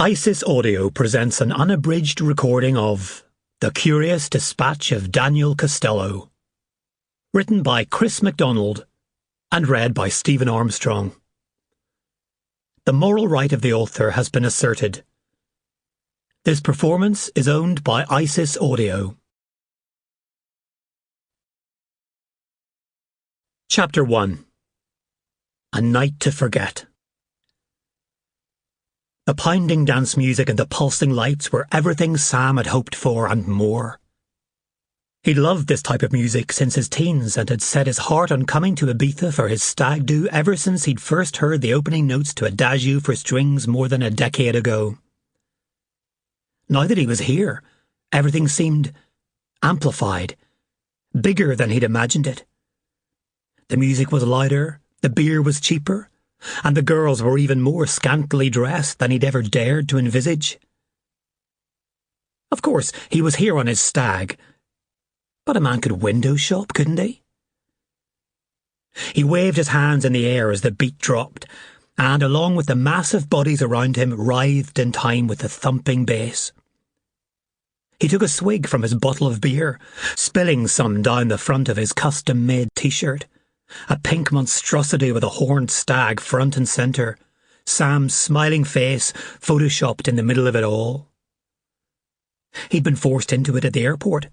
Isis Audio presents an unabridged recording of The Curious Dispatch of Daniel Costello, written by Chris Mcdonald and read by Stephen Armstrong. The moral right of the author has been asserted. This performance is owned by Isis Audio. Chapter 1. A Night to Forget. The pounding dance music and the pulsing lights were everything Sam had hoped for and more. He'd loved this type of music since his teens and had set his heart on coming to Ibiza for his stag do ever since he'd first heard the opening notes to Adagio for strings more than a decade ago. Now that he was here, everything seemed amplified, bigger than he'd imagined it. The music was louder, the beer was cheaper, and the girls were even more scantily dressed than he'd ever dared to envisage. Of course, he was here on his stag, but a man could window shop, couldn't he? He waved his hands in the air as the beat dropped, and along with the massive bodies around him writhed in time with the thumping bass. He took a swig from his bottle of beer, spilling some down the front of his custom-made t-shirt. A pink monstrosity with a horned stag front and centre, Sam's smiling face photoshopped in the middle of it all. He'd been forced into it at the airport,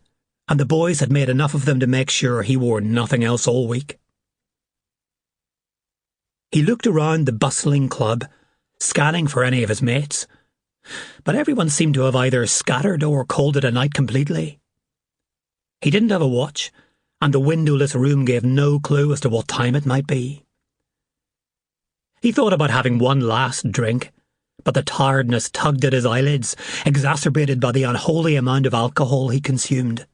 and the boys had made enough of them to make sure he wore nothing else all week. He looked around the bustling club, scanning for any of his mates, but everyone seemed to have either scattered or called it a night completely. He didn't have a watch, and the windowless room gave no clue as to what time it might be. He thought about having one last drink, but the tiredness tugged at his eyelids, exacerbated by the unholy amount of alcohol he consumed.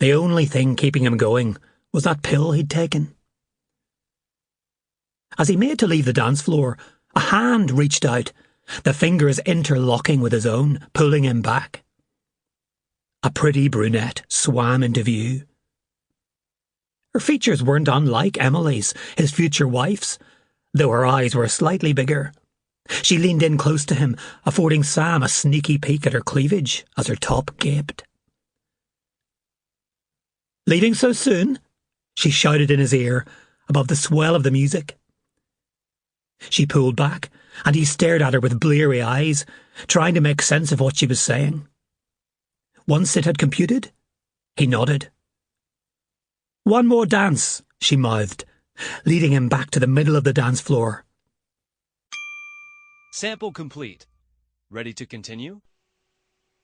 The only thing keeping him going was that pill he'd taken. As he made to leave the dance floor, a hand reached out, the fingers interlocking with his own, pulling him back. A pretty brunette swam into view. Her features weren't unlike Emily's, his future wife's, though her eyes were slightly bigger. She leaned in close to him, affording Sam a sneaky peek at her cleavage as her top gaped. "Leaving so soon?" she shouted in his ear, above the swell of the music. She pulled back, and he stared at her with bleary eyes, trying to make sense of what she was saying. Once it had computed, he nodded. "One more dance," she mouthed, leading him back to the middle of the dance floor. Sample complete. Ready to continue?